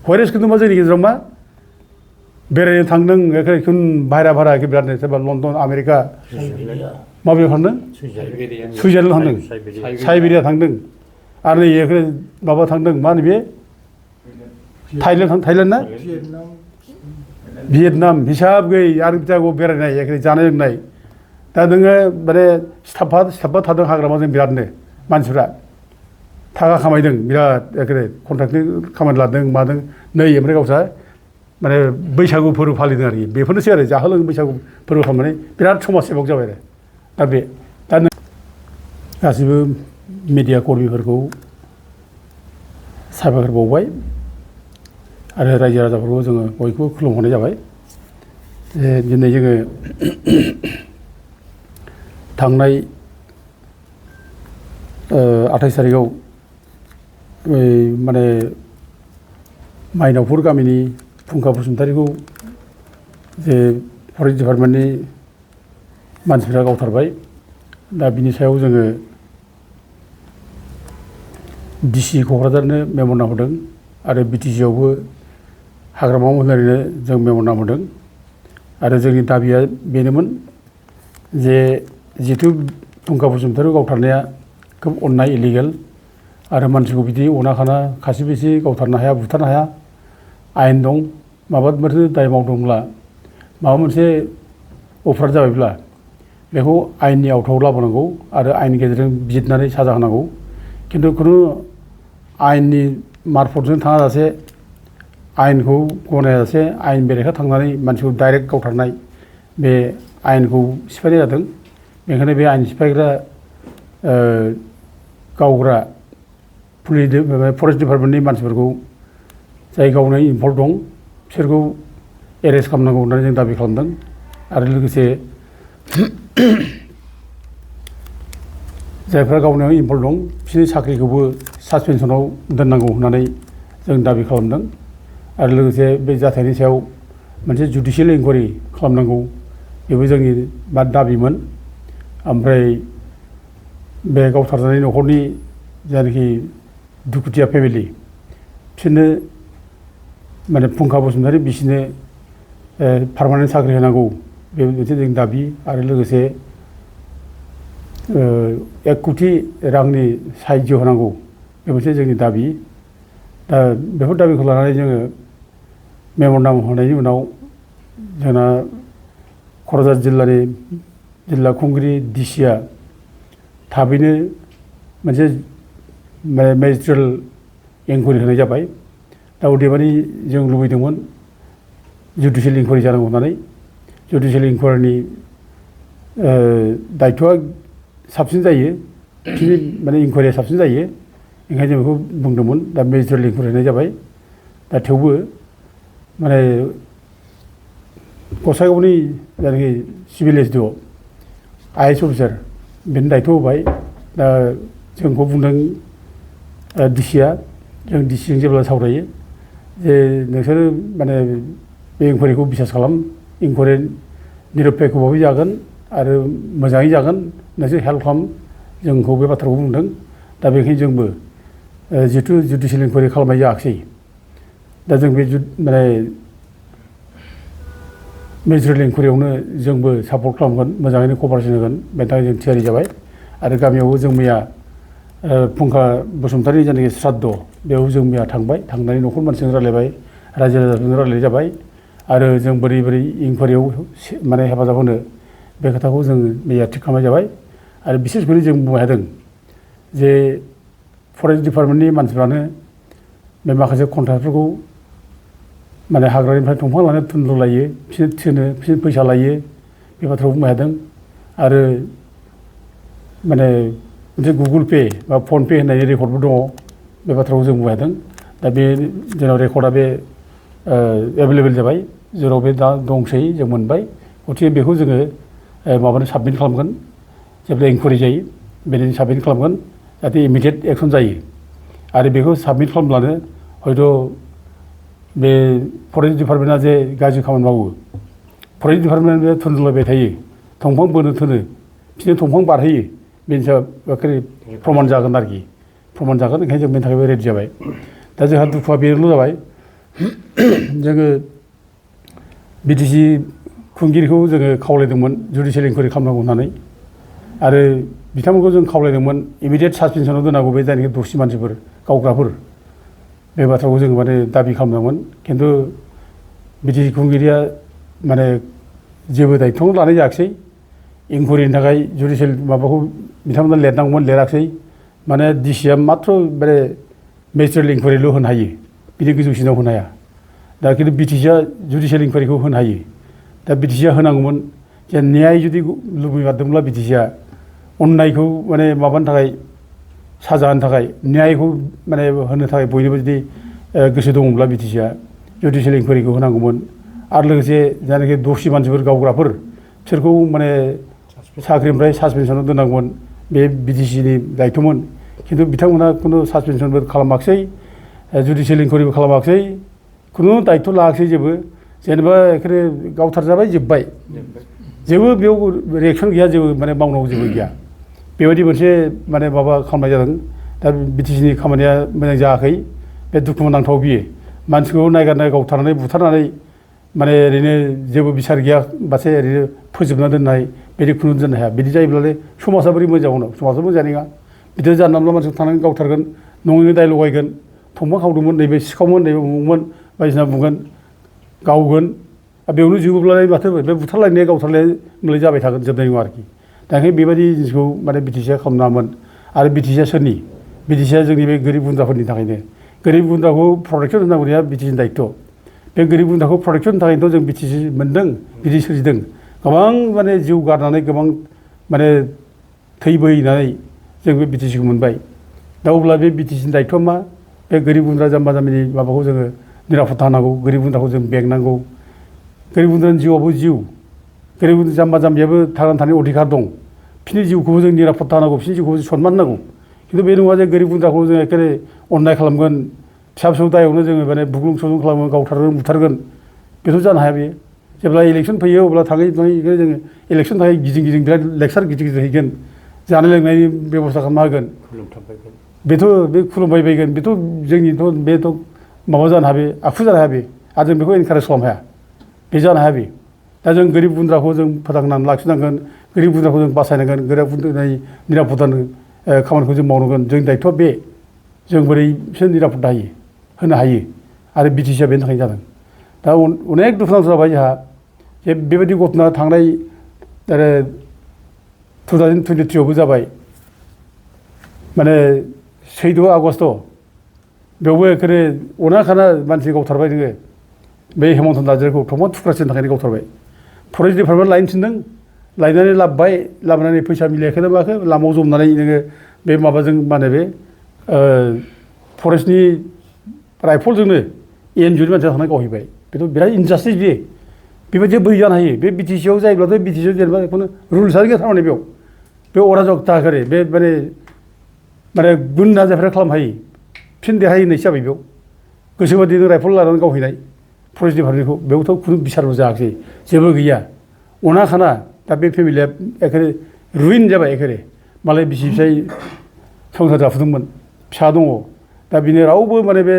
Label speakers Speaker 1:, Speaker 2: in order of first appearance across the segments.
Speaker 1: हरेस खिन्थु मा जोंनि गेजेराव मा बेरायनो थांदों एखदम भारा भारा एखे बिरादनो सोरबा लण्डन आमेरिका माबेयाव थांदों सुइजारलेण्ड थांदों साइबेरिया थांदों आरो नै एखे माबा थांदों मा होनो बे थाइलेण्ड ना भियेटनाम हिसाब गैयै आरो बिथांखौ बेरायनाय एखे जानाय लोंनाय दा नोङो माने सिथाबा थादों हाग्रामाजों बिरादनो मानसिफ्रा थाखा खामायदों बिराद एखे कन्ट्राक्टनि खामानि लादों मादों नै ओमफ्राय गावस्रा माने बैसागु फोरबो फालिदों आरोखि बेफोरनोसै आरो जाहो लोङो बैसागु फोरबो खालामनानै बिराद समाज सेबक जाबाय आरो दा गासिबो मिडिया कर्मिफोरखौ साबायखर बावबाय आरो रायजो राजाफोरखौ जोङो बयखौबो खुलुमहरनाय जाबाय जे दिनै जोङो थांनाय 28 थारिखआव माने माइनावपुर गामिनि फुंखा बसुमतारीखौ जे फरेस्ट डिपार्टमेन्टनि मानसिफ्रा गावथारबाय दा बिनि सायाव जोङो डिसि क'क्राझारनो मेम'ना हरदों आरो बिटिसि आवबो हाग्रामा मन्थ्रिनो जों मेम'ना हरदों आरो जोंनि दाबिया बेनोमोन जे जिथु फुंखा बसुमतारीखौ गावथारनाया खोब अननाय इलिगेल आरो मानसिखौ बिदि अना खाना खासि बिसि गावथारनो हाया बुथारनो हाया आयेन दं माबा मोनसे दाय मावदोंब्ला माबा मोनसे अफराद जाबायब्ला बेखौ आयेननि आवथायाव लाबोनांगौ आरो आयेननि गेजेरजों बिजिरनानै साजा होनांगौ खिन्थु खुनु आयेननि मार्फतजों थाङाजासे आयेनखौ गनायाजासे आयेन बेरेखा थांनानै मानसिखौ डाइरेक्ट गावथारनाय बे आयेनखौ सिफायनाय जादों बेनिखायनो बे आयेन सिफायग्रा गावग्रा फरेस्ट डिपार्टमेन्टनि मानसिफोरखौ जाय गावनो इनभल्भ दं बिसोरखौ एरेस्ट खालामनांगौ होननानै जों दाबि खालामदों आरो लोगोसे जायफ्रा गावनो इनभल्भ दं बिसोरनि साख्रिखौबो सासपेनसनाव दोननांगौ होननानै जों दाबि खालामदों आरो लोगोसे बे जाथायनि सायाव मोनसे जुडिसियेल इनकुवारि खालामनांगौ बेबो जोंनि दाबिमोन ओमफ्राय बे गावथारजानाय न'खरनि जायनाखि दुखुथिया फेमिलि बिसोरनो माने फुंखा बसुमतारी बिसोरनो पार्मानेन्ट साख्रि होनांगौ बे मोनसे जोंनि दाबि आरो लोगोसे 1 कोटि रांनि साहायज्य होनांगौ बे मोनसे जोंनि दाबि दा बेफोर दाबिखौ लानानै जोङो मेम'रेन्डाम होनायनि उनाव जोंना क'क्राझार जिल्ला खुंगिरि डिसिआ थाबैनो मोनसे मेजिस्ट्रेल इनकुवारि होनाय जाबाय दा अदेबानि जों लुबैदोंमोन जुडिसियेल इनकुवारि जानांगौ होननानै जुडिसियेल इनकुवारिनि दायथ'आ साबसिन जायो बिसोरनि माने इनकुवारिया साबसिन जायो ओंखायनो जों बेखौ बुंदोंमोन दा मेजिस्ट्रेल इनकुवारि होनाय जाबाय दा थेवबो माने गसाइगावनि जायनाखि सिभिल एसडिअ IAS अफिसार बेनि दायथ' होबाय दा जोंखौ बुंदों डिसिआ जों डिसिजों जेब्ला सावरायो जे नोंसोरो माने बे इनकुवारिखौ बिसास खालाम इनकुवारि निरपेक्षभाबै जागोन आरो मोजाङै जागोन नोंसोर हेल्प खालाम जोंखौ बे बाथ्राखौ बुंदों दा बेखायनो जोंबो जिथु जुडिसियेल इनकुवारि खालामनाय जायाखिसै दा जों बे माने मेजिस्ट्रेल इनकुवारियावनो जोंबो सापर्ट खालामगोन मोजाङैनो कभारेसन होगोन बेनि थाखाय जों थियारि जाबाय आरो गामियावबो जों मैया फुंखा बसुमतारी जायनाखि श्राद्ध बेयाव जों मैया थांबाय थांनानै न'खर मानसिजों रायलायबाय रायजो राजाजों रायलायनाय जाबाय आरो जों बोरै इनकुवारियाव माने हेफाजाब होनो बे खोथाखौ जों मैया थिग खालामनाय जाबाय आरो बिसेसकरि जों बुंनो हादों जे फरेस्ट डिपार्टमेन्टनि मानसिफ्रानो बे माखासे कन्ट्राक्टफोरखौ माने हाग्रानिफ्राय दंफां लानो थुनल' लायो बिसोर फैसा लायो बे बाथ्राखौ बुंनो हादों आरो माने मोनसे गुगोल पे बा फन पे होननाय रेकर्डबो दङ बे बाथ्राखौ जों बुंनो हादों दा बे जोंनाव रेकर्डआ बे एभेलेबेल जाबाय जेराव बे दा दंसै जों मोनबाय गथिखे बेखौ जोङो माबानो साबमिट खालामगोन जेब्ला इनकुवारि जायो बेनि साबमिट खालामगोन जाहाथे इमिडियेट एक्सन जायो आरो बेखौ साबमिट खालामब्लानो हयथ' बे फरेस्ट डिपार्टमेन्टआ जे गाज्रि खामानि मावो फरेस्ट डिपार्टमेन्टआ थुनलायबाय थायो दंफां बोनो थोनो बिसोरनो दंफां बारहोयो बेनि सायाव प्रमान जागोन आरोखि प्रमान जागोन ओंखायनो जों बेनि थाखायबो रेडि जाबाय दा जोंहा दुखुआ बेल' जाबाय जोङो BTC खुंगिरिखौ जोङो खावलायदोंमोन जुडिसियेल इनकुवारि खालामनांगौ होननानै आरो बिथांमोनखौ जों खावलायदोंमोन इमिडियेट सासपेनसनाव दोननांगौ बे जायनाखि दरसि मानसिफोर गावग्राफोर बे बाथ्राखौ जोङो माने दाबि खालामदोंमोन खिन्थु BTC खुंगिरिया माने जेबो दायित्व लानाय जायाखिसै इनकुवारिनि थाखाय जुडिसियेल माबाखौ बिथांमोना लिरनांगौमोन लिराखिसै माने डिसिआ मात्र माने मेजिस्ट्रेट इनकुवारिल' होनो हायो बिनि गोजौसिनाव होनो हाया दा खिन्थु BTCआ जुडिसियेल इनकुवारिखौ होनो हायो दा BTCआ होनांगौमोन जे न्याय जुदि लुबैमारदोंब्ला BTCआ अन्नायखौ माने माबानो थाखाय साजा होनो थाखाय न्यायखौ माने होनो थाखाय बयनोबो जुदि गोसो दङब्ला BTCआ जुडिसियेल इनकुवारिखौ होनांगौमोन आरो लोगोसे जायनाखि दरसि मानसिफोर गावग्राफोर बिसोरखौ माने साख्रिनिफ्राय सासपेनसनाव दोननांगौमोन बे BTCनि दायित्वमोन खिन्थु बिथांमोना खुनु सासपेनसनबो खालामाखिसै जुडिसियेल इनकुवारिबो खालामाखिसै खुनु दायित्व लायाखिसै जेबो जेनेबा एखेबारे गावथारजाबाय जोब्बाय जेबो बेयाव रिएक्सन गैया जेबो माने मावनांगौ जेबो गैया बेबायदि मोनसे माने माबा खालामनाय जादों दा BTCनि खामानिया मोजां जायाखै बे दुखु नांथाव बियो मानसिखौ नायगारनाय गावथारनानै बुथारनानै माने ओरैनो जेबो बिसार गैया बासै ओरैनो फोजोबना दोननाय बिदि खुनु दोननो हाया बिदि जायोब्लालाय समाजा बोरै मोजां उनाव समाजा मोजां नङा बिदि जानला मोनला मानसिखौ थानानै गावथारगोन नङैनो दाय लगायगोन थंमा खावदोंमोन नैबे सिखावमोन नैबे उमुकमोन बायदिसिना बुंगोन गावगोन बेयावनो जोबोब्लालाय माथो बे बुथारलायनाया गावथारलायनाय जाबाय थागोन जोबनाय नङा आरोखि दा ओंखायनो बेबायदि जिनिसखौ माने BTCआ खालामनाङामोन आरो BTCआ सोरनि BTCआ जोंनि बे गोरिब गुन्द्राफोरनि थाखायनो गोरिब गुन्द्राखौ प्रटेक्सन होनांगौनिया BTCनि दायित्व बे गोरिब गुन्द्राखौ प्रटेक्सन थाखायनोथ' जों BTC मोनदों बिदि सोरजिदों गोबां माने जिउ गारनानै गोबां माने थै बोहैनानै जों बे BTCखौ मोनबाय दा अब्ला बे BTCनि दायित्वआ मा बे गोरिब गुन्द्रा जाम्बा जाम्बिनि माबाखौ जोङो निरापत्ता होनांगौ गोरिब गुन्द्राखौ जों बेंनांगौ गोरिब गुन्द्रानि जिउआबो जिउ गोरिब जाम्बा जाम्बियाबो थांनानै थानायनि अधिकार दं बिसोरनि जिउखौबो जों निरापत्ता होनांगौ बिसोरनि जिउखौबो सनमान होनांगौ खिन्थु बे नङा जे गोरिब गुन्द्राखौ जों एखेबारे अननाय खालामगोन फिसा फिसौ दायावनो जोङो माने बुग्लुं सुग्लुं खालामगोन गावथारगोन बुथारगोन बेथ' जानो हाया बेयो जेब्ला इलेक्सन फैयो अब्ला थाङै थाङै जोङो इलेक्सन थाखाय गिदिं गिदिं बिराद लेक्सार गिदिर गिदिर हैगोन जानाय लोंनायनि बेब'स्था खालामना होगोन बेथ' बे खुलुमबाय बायगोन बेथ' जोंनिथ' बेथ' माबा जानो हाया बे आखु जानो हाया बे आरो जों बेखौ इनकारेज खालामनो हाया बे जानो हाया बे दा जों गोरिब गुन्द्राखौ जों फोथांनानै लाखिनांगोन गोरिब गुन्द्राखौ जों बासायनांगोन गोरिब गुन्द्रानि निरापत्तानि खामानिखौ जों मावनांगोन जोंनि दायित्वआ बे जों बोरै बिसोर निरापत्ता होनो हायो आरो BTCआ बेनि थाखाय जादों दा अनेक दुखुनांथाव जाबाय जोंहा जे बेबायदि घटना थांनाय आरो 2023आवबो जाबाय माने 14 आगष्ट बेयावबो एखेबारे अना खाना मानसि गावथारबाय नोङो बे हेमन्त नार्जारिखौ थंमा थुख्रासेनि थाखायनो गावथारबाय फरेस्ट डिपार्टमेन्ट लायनो थिनदों लायनानै लाबोबाय लाबोनानै फैसा मिलायाखैना माखो लामायाव जमनानै नोङो बे माबाजों मा होनो बे फरेस्टनि राइफलजोंनो एनजिअनि मानसिया थांनानै गावहैबाय बेथ' बिराद इनजास्टिस बियो बेबायदि बोरै जानो हायो बे BTCआव जायोब्लाथ' BTCआव जेनेबा बेखौनो रुल्सआनो गैया थारमाने बेयाव बे अराजकता आरो बे माने गुन नाजाफोरा खालामनो हायो फिन देरहायो होननायसो जाबाय बेयाव गोसोबादि नों राइफल लानानै गावहैनाय फरेस्ट डिपार्टमेन्टखौ बेयावथ' खुनु बिसारबो जायाखिसै जेबो गैया अना खाना दा बे फेमिलिया एखेबारे रुइन जाबाय एखेबारे मालाय बिसि फिसाय संसार जाफुदोंमोन फिसा दङ दा बेनो रावबो माने बे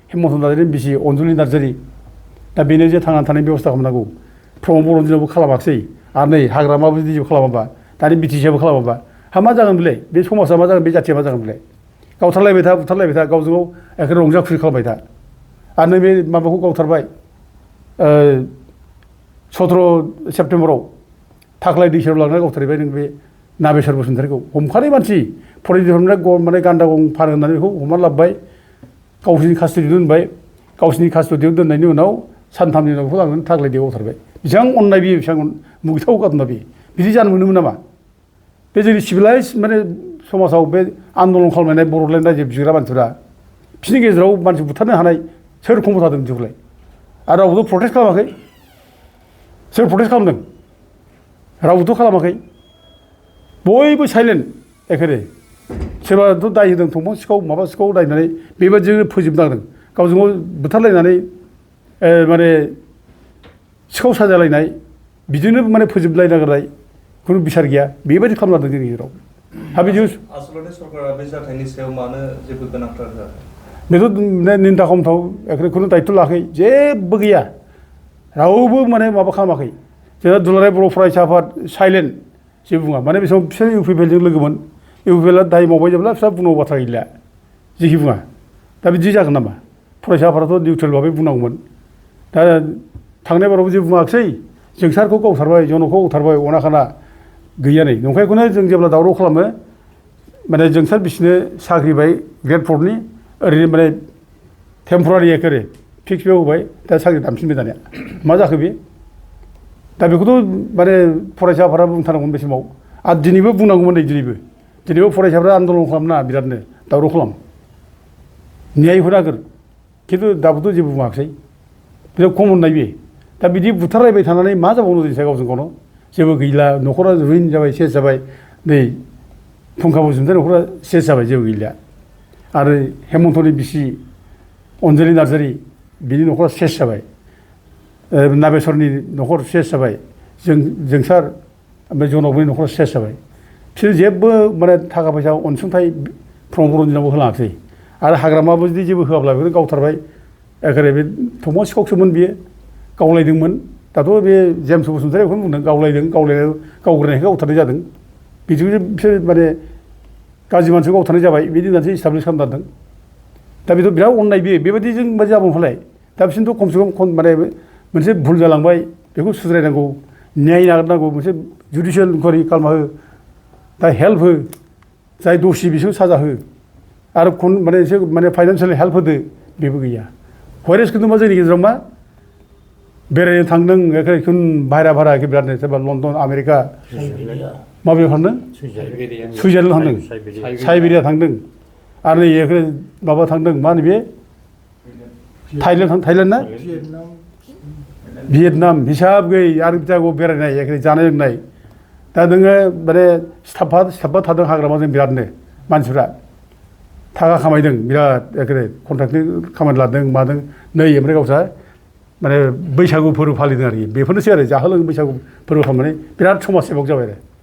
Speaker 1: हेमन्त नार्जारिनि बिसि अनजुलि नार्जारि दा बेनो जे थांनानै थानायनि बेब'स्था खालामनांगौ प्रमद बर'नि दिनावबो खालामाखिसै आरो नै हाग्रामाबो जुदि जेबो खालामाबा दानि BTCआबो खालामाबा हा मा जागोन बेलाय बे समाजा मा जागोन बे जाथिया मा जागोन बेलाय गावथारलायबाय था बुथारलायबाय था गावजों गाव एखेबारे रंजा खुसि खालामबाय था आरो नैबे माबाखौ गावथारबाय 17 सेप्तेम्बराव थाख्लाय दैसायाव लांनानै गावथारबाय नों बे नाबेसर बसुमतारीखौ हमखानाय मानसि फरेस्ट डिपार्टमेन्टआ माने गान्दा गं फानो होननानै बेखौ हमना लाबोबाय गावसिनि कास्टडियाव दोनबाय गावसिनि कास्टडियाव दोननायनि उनाव सानथामनि उनाव बेखौ लांनानै थाख्लाय दैयाव गावथारबाय बेसेबां अननाय बियो बेसेबां मुगैथाव घटना बियो बिदि जानो मोनोमोन नामा बे जोंनि सिभिलाइज माने समाजाव बे आन्दलन खालामनाय बर'लेण्ड रायजो बिग्रा मानसिफोरा बिसोरनि गेजेराव मानसि बुथारनो हानाय सोर खमथा दं बिदिखौलाय आरो रावबोथ' प्रटेस्ट खालामाखै सोर प्रटेस्ट खालामदों रावबोथ' खालामाखै बयबो साइलेन्ट एखेबारे सोरबाथ' दाय होदों थंफां सिखाव माबा सिखाव दायनानै बेबायदिनो फोजोबनांदों गावजों गाव बुथारलायनानै माने सिखाव साजायलायनाय बिदिनो माने फोजोबलायनांनाय खुनु बिसार गैया बेबायदि खालामनांदों जोंनि गेजेराव
Speaker 2: आसलते सरकारा बे जाथायनि सायाव मानो जेबो गोनांथार
Speaker 1: बेथ' निन्दा खालामथाव खुनु दायित्व लायाखै जेबो गैया रावबो माने माबा खालामाखै जोंहा दुलाराय बर' फरायसा आफाद साइलेन्ट जेबो बुङा माने बे समाव बिसोर इउ पि पि एल जों लोगोमोन इउ पि पि एल आ दाय मावबाय जेब्ला बिसोर बुंनांगौ बाथ्रा गैला जेखि बुङा दा बिदि जागोन नामा फरायसा आफादाथ' निउट्रेल भाबै बुंनांगौमोन दा थांनाय बारावबो जेबो बुङाखिसै जोंसारखौ गावथारबाय जनकखौ गावथारबाय अनाखाना गैया नै नंखायखौनो जों जेब्ला दावराव खालामो माने जोंसार बिसिनो साख्रि होबाय ग्रेड 4नि ओरैनो माने टेम्परारि एखेरे फिक्स बेयाव होबाय दा साख्रि दानफिनबाय दानिया मा जाखो बे दा बेखौथ' माने फरायसा आफादा बुंथारनांगौमोन बे समाव आरो दिनैबो बुंनांगौमोन नै दिनैबो फरायसाफ्रा आन्दलन खालामना बिरादनो दावराव खालाम न्याय होनांगोन खिन्थु दाबोथ' जेबो बुङाखिसै बिराद खमन नाय बे दा बिदि बुथारलायबाय थानानै मा जाबावनो जों गावजों गावनो जेबो गैला न'खरा रुइन जाबाय सेस जाबाय नै फुंखा बसुमतारी न'खरा सेस जाबाय जेबो गैला आरो हेमन्तनि बिसि अनजलि नार्जारि बिनि न'खरा सेस जाबाय नागेश्वरनि न'खर सेस जाबाय जोंसार ओमफ्राय जनकनि न'खरा सेस जाबाय बिसोर जेबो माने थाखा फैसा अनसुंथाइ प्रमद बर'नि दिनावबो होलाङाखै आरो हाग्रामाबो जुदि जेबो होआब्ला बेखौनो गावथारबाय एखेबारे बे थमा सिखावसोमोन बियो गावलायदोंमोन दाथ' बे जेम्स बसुमतारी बेखौनो बुंदों गावलायदों गावग्रायनायखौ गावथारनाय जादों बिदिनो बिसोर माने गाज्रि मानसिखौ गावथारनाय जाबाय बिदि होननानैसो इस्टाब्लिस खालामदों दा बेथ' बिराद अननाय बेयो बेबायदि जों मा जाबावफालाय दा बिसोरथ' खमसे खम माने मोनसे भुल जालांबाय बेखौ सुद्रायनांगौ न्याय नागिरनांगौ मोनसे जुडिसियेल इनकुवारि खालामना हो दा हेल्प हो जाय दसि बिसोरखौ साजा हो आरो माने एसे माने फाइनान्सियेल हेल्प होदो बेबो गैया हयरेस खिन्थु मा जोंनि गेजेराव मा बेरायनो थांदों एखे भारा एखे बिरादनो सोरबा लण्डन आमेरिका माबेयाव थांदों सुइजारलेण्ड थांदों साइबेरिया थांदों आरो नै एखे माबा थांदों मा होनो बे थाइलेण्ड ना भियेटनाम हिसाब गैयै आरो जायगायाव बेरायनाय एखे जानाय लोंनाय दा नोङो माने सिथाबा थादों हाग्रामाजों बिरादनो मानसिफ्रा थाखा खामायदों बिराद एखेबारे कन्ट्राक्टनि खामानि लादों मादों नै ओमफ्राय गावस्रा माने बैसागु फोरबो फालिदों आरोखि बेफोरनोसै आरो जाहो लोङो बैसागु फोरबो खालामनानै बिराद समाज सेबक जाबाय आरो